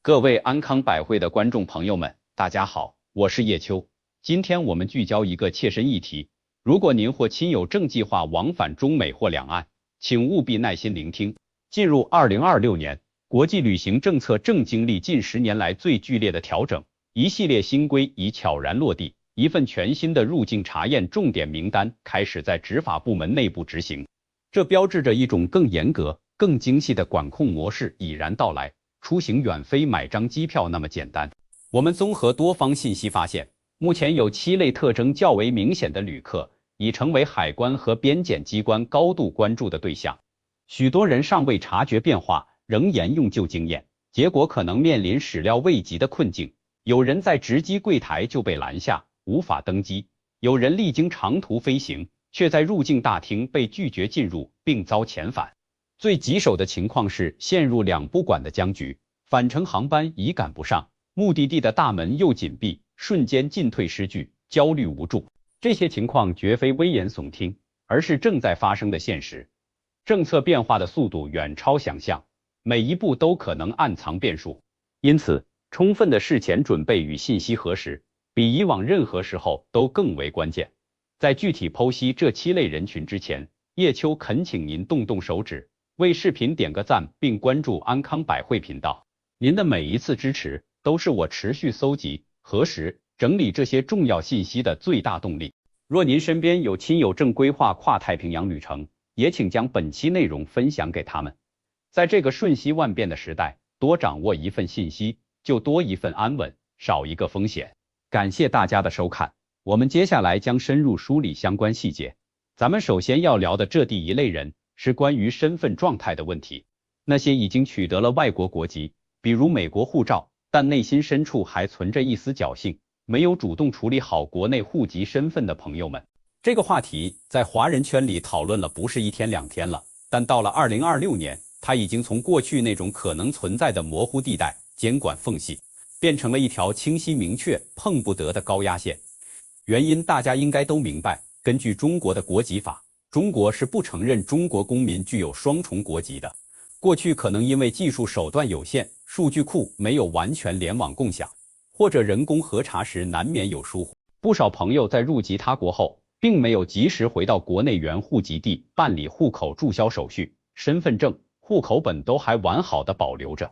各位安康百汇的观众朋友们，大家好，我是叶秋。今天我们聚焦一个切身议题，如果您或亲友正计划往返中美或两岸，请务必耐心聆听。进入2026年，国际旅行政策正经历近10年来最剧烈的调整，一系列新规已悄然落地，一份全新的入境查验重点名单开始在执法部门内部执行，这标志着一种更严格、更精细的管控模式已然到来。出行远非买张机票那么简单。我们综合多方信息发现，目前有7类特征较为明显的旅客已成为海关和边检机关高度关注的对象。许多人尚未察觉变化，仍沿用旧经验，结果可能面临始料未及的困境。有人在值机柜台就被拦下，无法登机；有人历经长途飞行，却在入境大厅被拒绝进入，并遭遣返。最棘手的情况是陷入两不管的僵局，返程航班已赶不上，目的地的大门又紧闭，瞬间进退失据，焦虑无助。这些情况绝非危言耸听，而是正在发生的现实。政策变化的速度远超想象，每一步都可能暗藏变数。因此，充分的事前准备与信息核实，比以往任何时候都更为关键。在具体剖析这7类人群之前，叶秋恳请您动手指，为视频点个赞，并关注安康百汇频道。您的每一次支持都是我持续搜集、核实、整理这些重要信息的最大动力。若您身边有亲友正规划跨太平洋旅程，也请将本期内容分享给他们。在这个瞬息万变的时代，多掌握一份信息，就多一份安稳，少一个风险。感谢大家的收看，我们接下来将深入梳理相关细节。咱们首先要聊的这第一类人是关于身份状态的问题。那些已经取得了外国国籍，比如美国护照，但内心深处还存着一丝侥幸，没有主动处理好国内户籍身份的朋友们。这个话题在华人圈里讨论了不是1天2天了，但到了2026年，它已经从过去那种可能存在的模糊地带、监管缝隙，变成了一条清晰明确、碰不得的高压线。原因大家应该都明白，根据中国的国籍法，中国是不承认中国公民具有双重国籍的。过去可能因为技术手段有限，数据库没有完全联网共享，或者人工核查时难免有疏忽，不少朋友在入籍他国后，并没有及时回到国内原户籍地办理户口注销手续，身份证、户口本都还完好的保留着，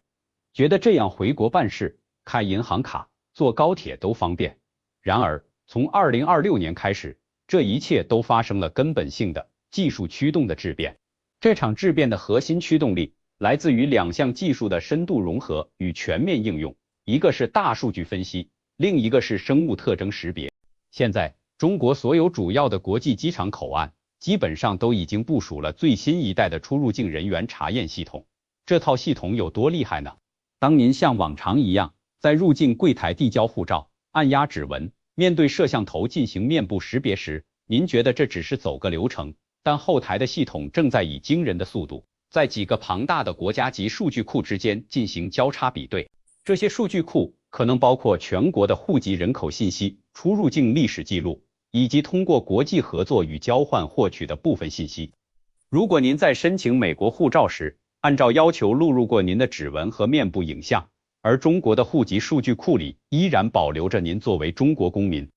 觉得这样回国办事、开银行卡、坐高铁都方便。然而，从2026年开始，这一切都发生了根本性的技术驱动的质变。这场质变的核心驱动力来自于2项技术的深度融合与全面应用，一个是大数据分析，另一个是生物特征识别。现在，中国所有主要的国际机场口岸基本上都已经部署了最新一代的出入境人员查验系统。这套系统有多厉害呢？当您像往常一样在入境柜台递交护照、按压指纹、面对摄像头进行面部识别时，您觉得这只是走个流程，但后台的系统正在以惊人的速度，在几个庞大的国家级数据库之间进行交叉比对。这些数据库可能包括全国的户籍人口信息、出入境历史记录，以及通过国际合作与交换获取的部分信息。如果您在申请美国护照时，按照要求录入过您的指纹和面部影像，而中国的户籍数据库里依然保留着您作为中国公民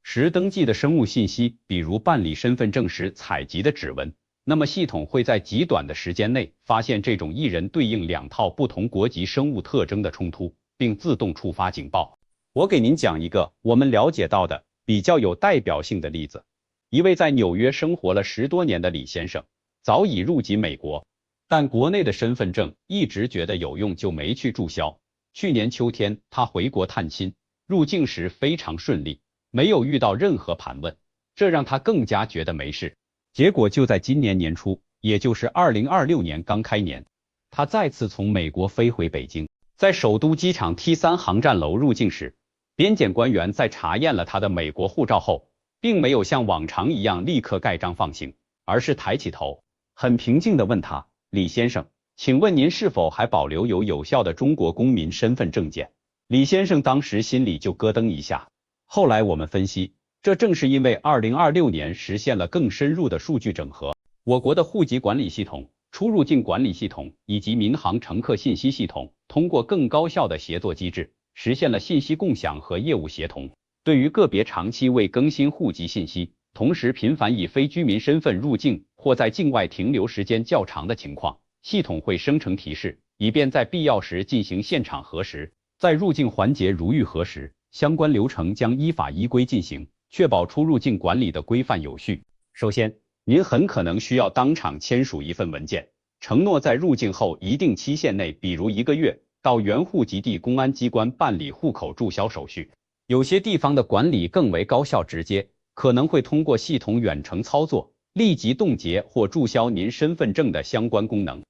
时登记的生物信息，比如办理身份证时采集的指纹，那么系统会在极短的时间内发现这种一人对应2套不同国籍生物特征的冲突，并自动触发警报。我给您讲一个我们了解到的比较有代表性的例子。一位在纽约生活了10多年的李先生，早已入籍美国，但国内的身份证一直觉得有用，就没去注销。去年秋天，他回国探亲，入境时非常顺利，没有遇到任何盘问，这让他更加觉得没事。结果就在今年年初，也就是2026年刚开年，他再次从美国飞回北京，在首都机场 T3 航站楼入境时，边检官员在查验了他的美国护照后，并没有像往常一样立刻盖章放行，而是抬起头，很平静地问他：李先生，请问您是否还保留有效的中国公民身份证件？李先生当时心里就咯噔一下。后来我们分析，这正是因为2026年实现了更深入的数据整合，我国的户籍管理系统出入境管理系统以及民航乘客信息系统通过更高效的协作机制，实现了信息共享和业务协同。对于个别长期未更新户籍信息，同时频繁以非居民身份入境或在境外停留时间较长的情况，系统会生成提示，以便在必要时进行现场核实。在入境环节如遇核实，相关流程将依法依规进行，确保出入境管理的规范有序。首先，您很可能需要当场签署一份文件，承诺在入境后一定期限内，比如1个月，到原户籍地公安机关办理户口注销手续。有些地方的管理更为高效直接，可能会通过系统远程操作，立即冻结或注销您身份证的相关功能。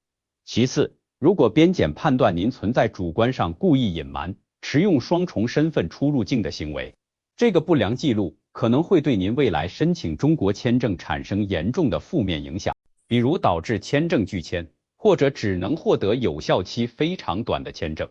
其次，如果边检判断您存在主观上故意隐瞒、持用双重身份出入境的行为，这个不良记录可能会对您未来申请中国签证产生严重的负面影响，比如导致签证拒签，或者只能获得有效期非常短的签证。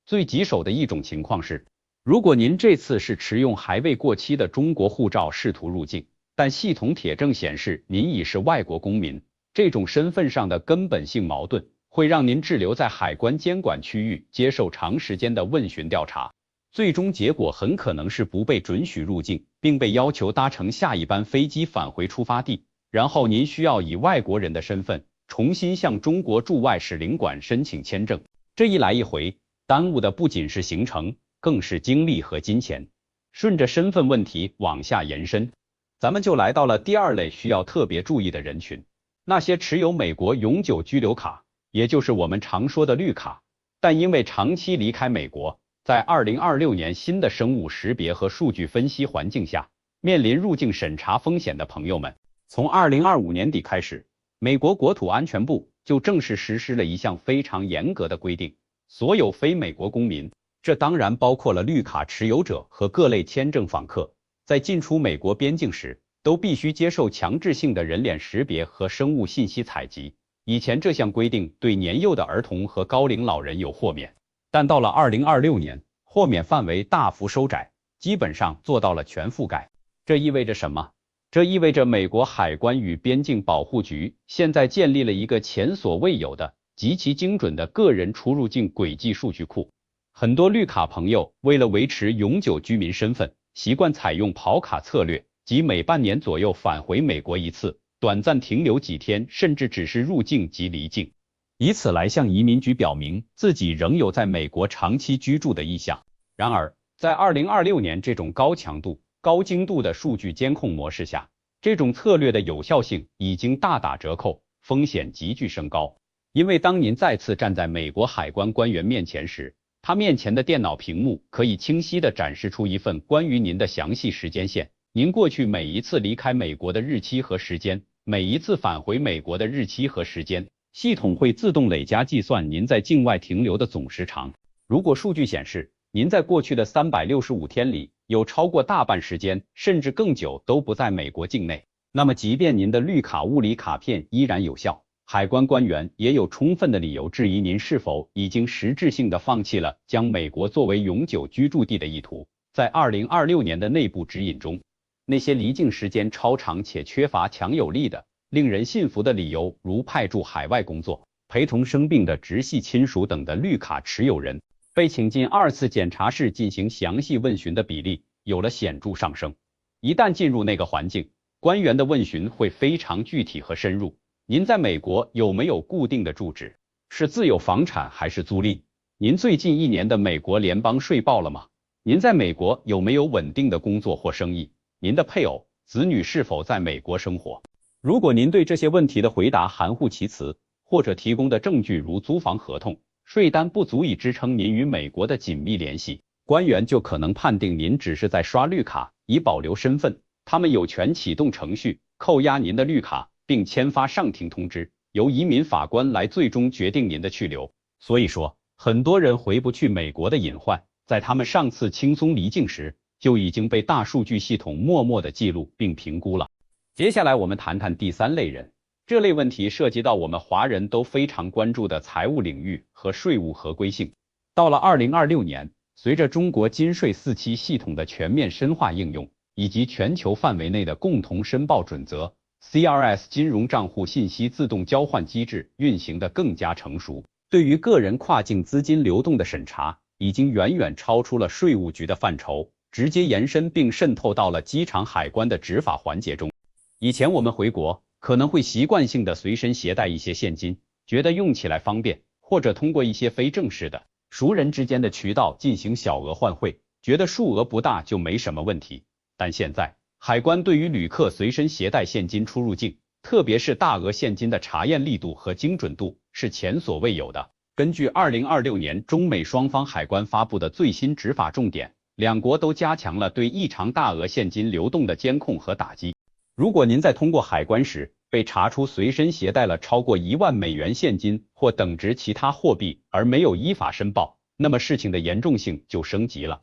最棘手的一种情况是，如果您这次是持用还未过期的中国护照试图入境，但系统铁证显示您已是外国公民，这种身份上的根本性矛盾会让您滞留在海关监管区域，接受长时间的问询调查，最终结果很可能是不被准许入境，并被要求搭乘下一班飞机返回出发地，然后您需要以外国人的身份重新向中国驻外使领馆申请签证。这一来一回，耽误的不仅是行程，更是精力和金钱。顺着身份问题往下延伸，咱们就来到了第二类需要特别注意的人群，那些持有美国永久居留卡，也就是我们常说的绿卡，但因为长期离开美国，在2026年新的生物识别和数据分析环境下，面临入境审查风险的朋友们，从2025年底开始，美国国土安全部就正式实施了一项非常严格的规定，所有非美国公民，这当然包括了绿卡持有者和各类签证访客，在进出美国边境时，都必须接受强制性的人脸识别和生物信息采集。以前这项规定对年幼的儿童和高龄老人有豁免，但到了2026年，豁免范围大幅收窄，基本上做到了全覆盖。这意味着什么？这意味着美国海关与边境保护局现在建立了一个前所未有的极其精准的个人出入境轨迹数据库。很多绿卡朋友为了维持永久居民身份，习惯采用跑卡策略，即每半年左右返回美国一次，短暂停留几天，甚至只是入境及离境，以此来向移民局表明自己仍有在美国长期居住的意向。然而，在2026年这种高强度、高精度的数据监控模式下，这种策略的有效性已经大打折扣，风险急剧升高。因为当您再次站在美国海关官员面前时，他面前的电脑屏幕可以清晰地展示出一份关于您的详细时间线，您过去每一次离开美国的日期和时间，每一次返回美国的日期和时间，系统会自动累加计算您在境外停留的总时长。如果数据显示，您在过去的365天里，有超过大半时间，甚至更久都不在美国境内，那么即便您的绿卡物理卡片依然有效，海关官员也有充分的理由质疑您是否已经实质性的放弃了将美国作为永久居住地的意图。在2026年的内部指引中，那些离境时间超长且缺乏强有力的、令人信服的理由，如派驻海外工作、陪同生病的直系亲属等的绿卡持有人，被请进二次检查室进行详细问询的比例有了显著上升。一旦进入那个环境，官员的问询会非常具体和深入。您在美国有没有固定的住址？是自有房产还是租赁？您最近1年的美国联邦税报了吗？您在美国有没有稳定的工作或生意？您的配偶、子女是否在美国生活？如果您对这些问题的回答含糊其辞，或者提供的证据如租房合同、税单不足以支撑您与美国的紧密联系，官员就可能判定您只是在刷绿卡，以保留身份。他们有权启动程序，扣押您的绿卡，并签发上庭通知，由移民法官来最终决定您的去留。所以说，很多人回不去美国的隐患，在他们上次轻松离境时，就已经被大数据系统默默的记录并评估了。接下来我们谈谈第3类人，这类问题涉及到我们华人都非常关注的财务领域和税务合规性。到了2026年，随着中国金税4期系统的全面深化应用，以及全球范围内的共同申报准则， CRS 金融账户信息自动交换机制运行得更加成熟，对于个人跨境资金流动的审查已经远远超出了税务局的范畴，直接延伸并渗透到了机场海关的执法环节中。以前我们回国可能会习惯性的随身携带一些现金，觉得用起来方便，或者通过一些非正式的熟人之间的渠道进行小额换汇，觉得数额不大就没什么问题。但现在海关对于旅客随身携带现金出入境，特别是大额现金的查验力度和精准度是前所未有的。根据2026年中美双方海关发布的最新执法重点，两国都加强了对异常大额现金流动的监控和打击。如果您在通过海关时被查出随身携带了超过1万美元现金或等值其他货币而没有依法申报，那么事情的严重性就升级了。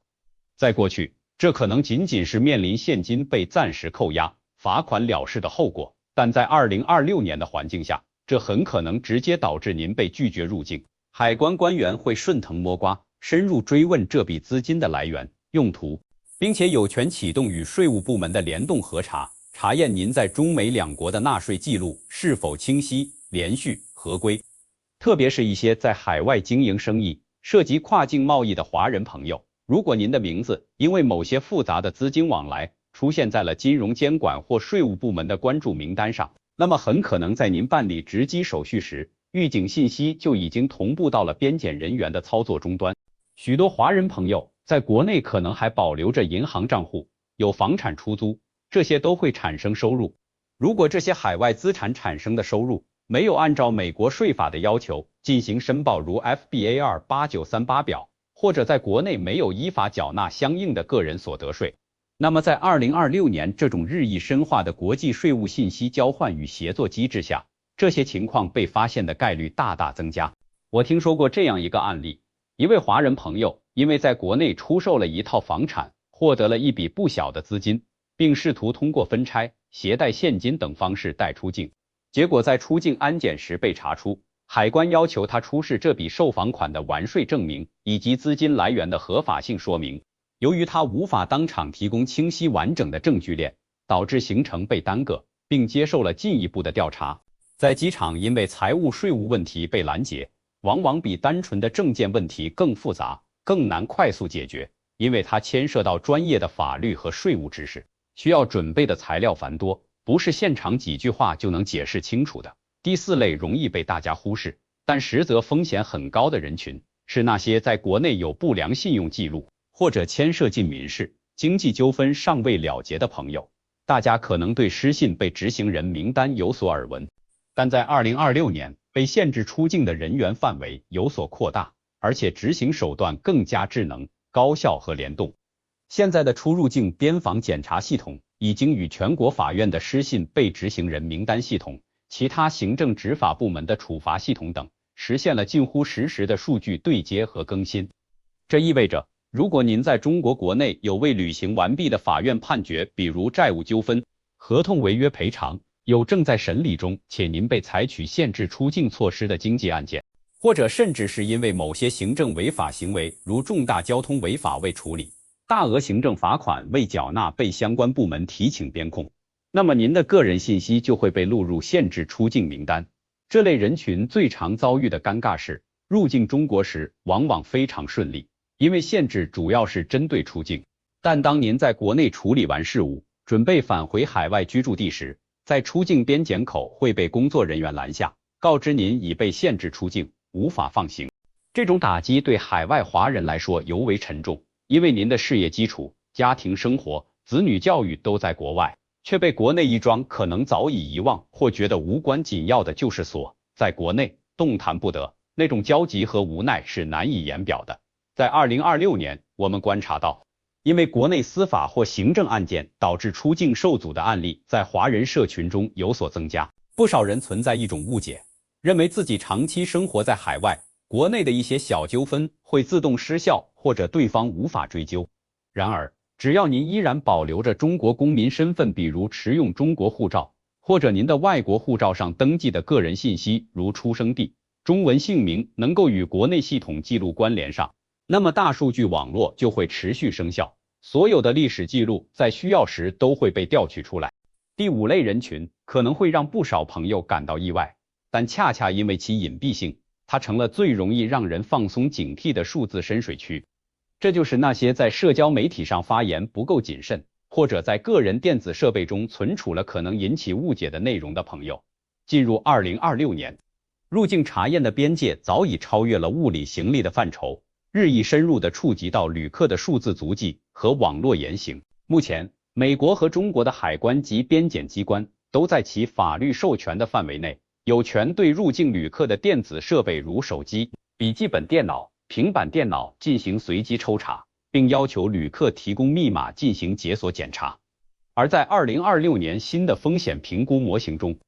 在过去，这可能仅仅是面临现金被暂时扣押、罚款了事的后果，但在2026年的环境下，这很可能直接导致您被拒绝入境。海关官员会顺藤摸瓜，深入追问这笔资金的来源、用途，并且有权启动与税务部门的联动核查，查验您在中美两国的纳税记录是否清晰、连续、合规。特别是一些在海外经营生意、涉及跨境贸易的华人朋友，如果您的名字因为某些复杂的资金往来出现在了金融监管或税务部门的关注名单上，那么很可能在您办理值机手续时，预警信息就已经同步到了边检人员的操作终端。许多华人朋友在国内可能还保留着银行账户，有房产出租，这些都会产生收入。如果这些海外资产产生的收入没有按照美国税法的要求进行申报，如 FBAR 8938表，或者在国内没有依法缴纳相应的个人所得税，那么在2026年这种日益深化的国际税务信息交换与协作机制下，这些情况被发现的概率大大增加。我听说过这样一个案例，一位华人朋友因为在国内出售了一套房产，获得了一笔不小的资金，并试图通过分拆、携带现金等方式带出境，结果在出境安检时被查出，海关要求他出示这笔售房款的完税证明以及资金来源的合法性说明。由于他无法当场提供清晰完整的证据链，导致行程被耽搁，并接受了进一步的调查。在机场因为财务税务问题被拦截，往往比单纯的证件问题更复杂，更难快速解决，因为它牵涉到专业的法律和税务知识，需要准备的材料繁多，不是现场几句话就能解释清楚的。第四类容易被大家忽视，但实则风险很高的人群，是那些在国内有不良信用记录，或者牵涉进民事、经济纠纷尚未了结的朋友。大家可能对失信被执行人名单有所耳闻，但在2026年，被限制出境的人员范围有所扩大，而且执行手段更加智能、高效和联动。现在的出入境边防检查系统已经与全国法院的失信被执行人名单系统、其他行政执法部门的处罚系统等，实现了近乎实时的数据对接和更新。这意味着，如果您在中国国内有未履行完毕的法院判决，比如债务纠纷、合同违约赔偿，有正在审理中且您被采取限制出境措施的经济案件，或者甚至是因为某些行政违法行为，如重大交通违法未处理、大额行政罚款未缴纳被相关部门提请编控，那么您的个人信息就会被录入限制出境名单。这类人群最常遭遇的尴尬是，入境中国时往往非常顺利，因为限制主要是针对出境，但当您在国内处理完事务，准备返回海外居住地时，在出境边检口会被工作人员拦下，告知您已被限制出境，无法放行。这种打击对海外华人来说尤为沉重，因为您的事业基础、家庭生活、子女教育都在国外，却被国内一桩可能早已遗忘或觉得无关紧要的旧事所在国内动弹不得，那种焦急和无奈是难以言表的。在2026年，我们观察到，因为国内司法或行政案件导致出境受阻的案例在华人社群中有所增加。不少人存在一种误解，认为自己长期生活在海外，国内的一些小纠纷会自动失效，或者对方无法追究。然而，只要您依然保留着中国公民身份，比如持用中国护照，或者您的外国护照上登记的个人信息，如出生地、中文姓名，能够与国内系统记录关联上，那么大数据网络就会持续生效，所有的历史记录在需要时都会被调取出来。第五类人群，可能会让不少朋友感到意外，但恰恰因为其隐蔽性，它成了最容易让人放松警惕的数字深水区。这就是那些在社交媒体上发言不够谨慎，或者在个人电子设备中存储了可能引起误解的内容的朋友。进入2026年，入境查验的边界早已超越了物理行李的范畴，日益深入地触及到旅客的数字足迹和网络言行。目前，美国和中国的海关及边检机关都在其法律授权的范围内，有权对入境旅客的电子设备如手机、笔记本电脑、平板电脑进行随机抽查，并要求旅客提供密码进行解锁检查。而在2026年新的风险评估模型中，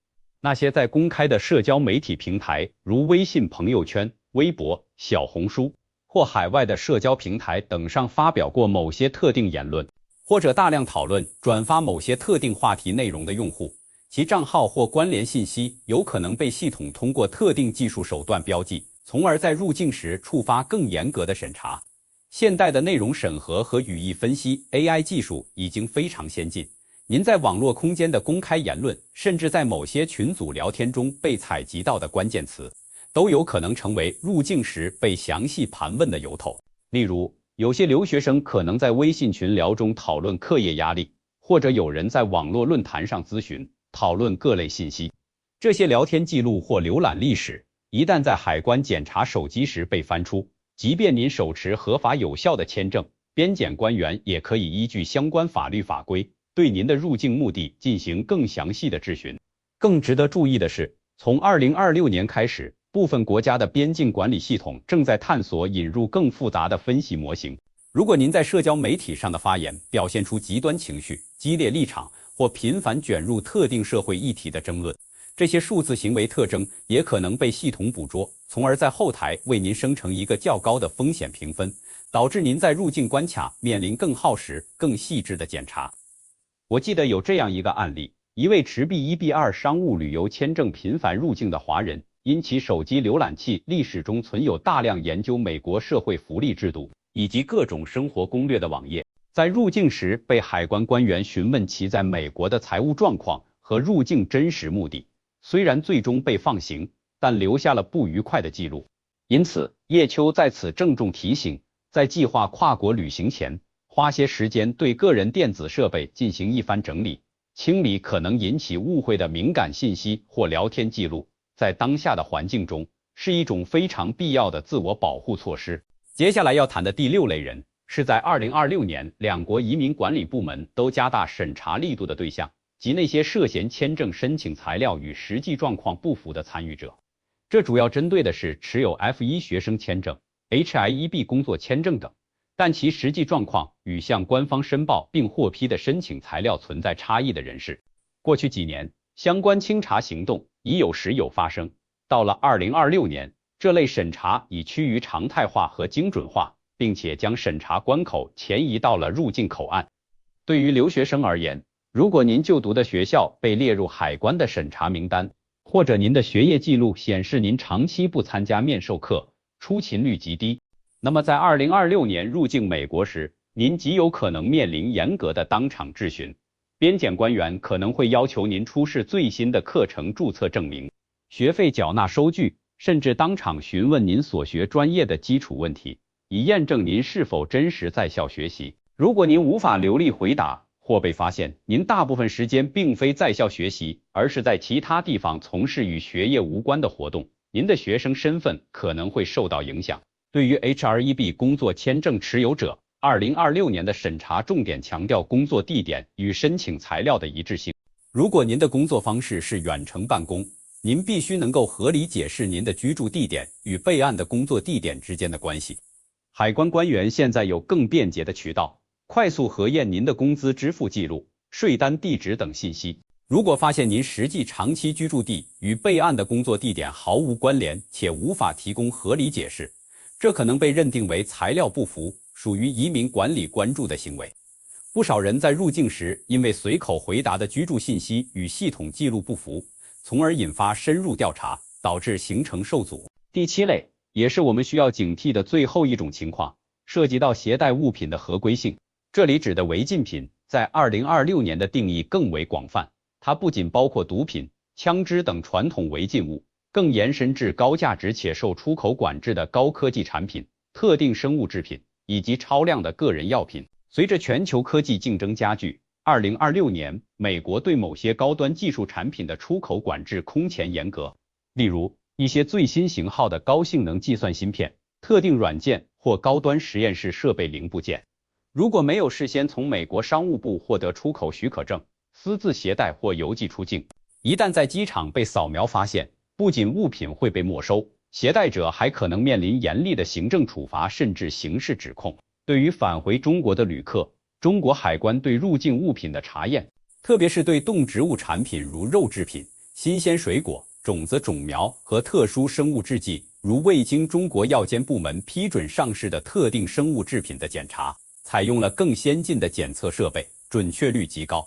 那些在公开的社交媒体平台，如微信朋友圈、微博、小红书或海外的社交平台等上发表过某些特定言论，或者大量讨论、转发某些特定话题内容的用户，其账号或关联信息有可能被系统通过特定技术手段标记，从而在入境时触发更严格的审查。现代的内容审核和语义分析 AI 技术已经非常先进，您在网络空间的公开言论，甚至在某些群组聊天中被采集到的关键词，都有可能成为入境时被详细盘问的由头。例如，有些留学生可能在微信群聊中讨论课业压力，或者有人在网络论坛上咨询、讨论各类信息。这些聊天记录或浏览历史，一旦在海关检查手机时被翻出，即便您手持合法有效的签证，边检官员也可以依据相关法律法规，对您的入境目的进行更详细的质询。更值得注意的是，从2026年开始，部分国家的边境管理系统正在探索引入更复杂的分析模型。如果您在社交媒体上的发言表现出极端情绪、激烈立场，或频繁卷入特定社会议题的争论，这些数字行为特征也可能被系统捕捉，从而在后台为您生成一个较高的风险评分，导致您在入境关卡面临更耗时、更细致的检查。我记得有这样一个案例，一位持 B1、B2 商务旅游签证频繁入境的华人，因其手机浏览器历史中存有大量研究美国社会福利制度以及各种生活攻略的网页，在入境时被海关官员询问其在美国的财务状况和入境真实目的。虽然最终被放行，但留下了不愉快的记录。因此，叶秋在此郑重提醒，在计划跨国旅行前，花些时间对个人电子设备进行一番整理，清理可能引起误会的敏感信息或聊天记录，在当下的环境中是一种非常必要的自我保护措施。接下来要谈的第6类人，是在2026年两国移民管理部门都加大审查力度的对象，即那些涉嫌签证申请材料与实际状况不符的参与者。这主要针对的是持有 F1 学生签证、H-1B 工作签证等，但其实际状况与向官方申报并获批的申请材料存在差异的人士。过去几年，相关清查行动已有时有发生，到了2026年，这类审查已趋于常态化和精准化，并且将审查关口前移到了入境口岸。对于留学生而言，如果您就读的学校被列入海关的审查名单，或者您的学业记录显示您长期不参加面授课，出勤率极低，那么在2026年入境美国时，您极有可能面临严格的当场质询。边检官员可能会要求您出示最新的课程注册证明、学费缴纳收据，甚至当场询问您所学专业的基础问题，以验证您是否真实在校学习。如果您无法流利回答，或被发现您大部分时间并非在校学习，而是在其他地方从事与学业无关的活动，您的学生身份可能会受到影响。对于 H-1B 工作签证持有者，2026年的审查重点强调工作地点与申请材料的一致性。如果您的工作方式是远程办公，您必须能够合理解释您的居住地点与备案的工作地点之间的关系。海关官员现在有更便捷的渠道，快速核验您的工资支付记录、税单地址等信息。如果发现您实际长期居住地与备案的工作地点毫无关联，且无法提供合理解释，这可能被认定为材料不符，属于移民管理关注的行为。不少人在入境时因为随口回答的居住信息与系统记录不符，从而引发深入调查，导致行程受阻。第7类，也是我们需要警惕的最后一种情况，涉及到携带物品的合规性。这里指的违禁品在2026年的定义更为广泛，它不仅包括毒品、枪支等传统违禁物，更延伸至高价值且受出口管制的高科技产品、特定生物制品以及超量的个人药品。随着全球科技竞争加剧，2026年，美国对某些高端技术产品的出口管制空前严格，例如一些最新型号的高性能计算芯片、特定软件或高端实验室设备零部件，如果没有事先从美国商务部获得出口许可证，私自携带或邮寄出境，一旦在机场被扫描发现，不仅物品会被没收，携带者还可能面临严厉的行政处罚甚至刑事指控。对于返回中国的旅客，中国海关对入境物品的查验，特别是对动植物产品如肉制品、新鲜水果、种子、种苗和特殊生物制剂，如未经中国药监部门批准上市的特定生物制品的检查，采用了更先进的检测设备，准确率极高。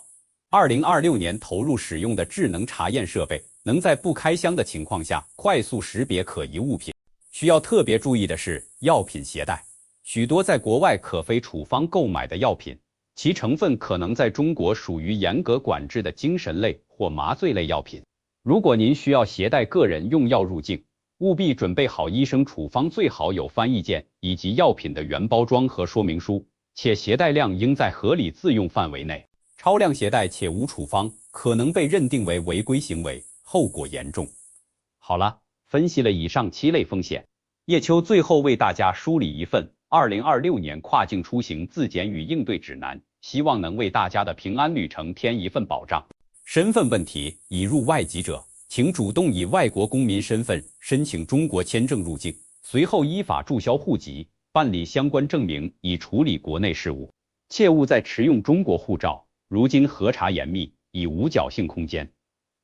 2026年投入使用的智能查验设备，能在不开箱的情况下快速识别可疑物品。需要特别注意的是，药品携带。许多在国外可非处方购买的药品，其成分可能在中国属于严格管制的精神类或麻醉类药品。如果您需要携带个人用药入境，务必准备好医生处方，最好有翻译件以及药品的原包装和说明书，且携带量应在合理自用范围内。超量携带且无处方，可能被认定为违规行为，后果严重。好了，分析了以上7类风险，叶秋最后为大家梳理一份2026年跨境出行自检与应对指南，希望能为大家的平安旅程添一份保障。身份问题：已入外籍者，请主动以外国公民身份申请中国签证入境，随后依法注销户籍，办理相关证明以处理国内事务，切勿再持用中国护照。如今核查严密，已无侥幸空间。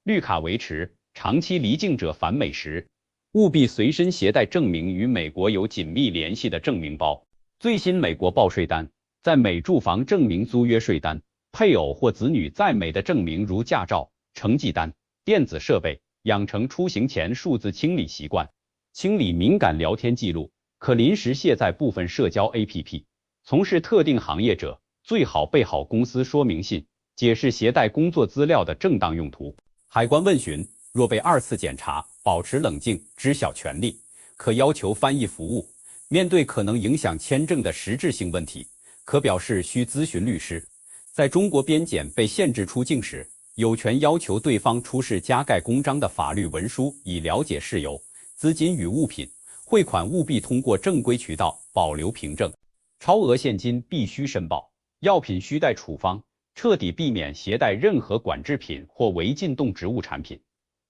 绿卡维持，长期离境者返美时，务必随身携带证明与美国有紧密联系的证明包、最新美国报税单、在美住房证明、租约税单、配偶或子女在美的证明如驾照、成绩单、电子设备，养成出行前数字清理习惯。清理敏感聊天记录，可临时卸载部分社交 APP。从事特定行业者，最好备好公司说明信，解释携带工作资料的正当用途。海关问询，若被2次检查，保持冷静，知晓权利，可要求翻译服务。面对可能影响签证的实质性问题，可表示需咨询律师。在中国边检被限制出境时，有权要求对方出示加盖公章的法律文书，以了解事由。资金与物品汇款务必通过正规渠道，保留凭证。超额现金必须申报。药品需带处方，彻底避免携带任何管制品或违禁动植物产品。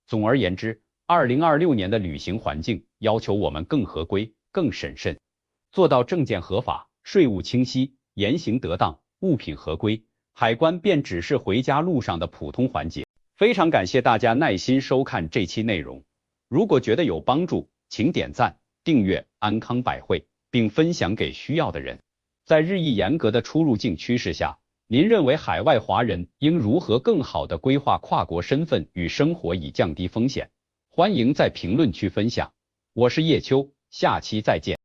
总而言之，2026年的旅行环境要求我们更合规、更审慎，做到证件合法、税务清晰、言行得当、物品合规，海关便只是回家路上的普通环节。非常感谢大家耐心收看这期内容，如果觉得有帮助，请点赞、订阅安康百汇，并分享给需要的人。在日益严格的出入境趋势下，您认为海外华人应如何更好地规划跨国身份与生活以降低风险？欢迎在评论区分享。我是叶秋，下期再见。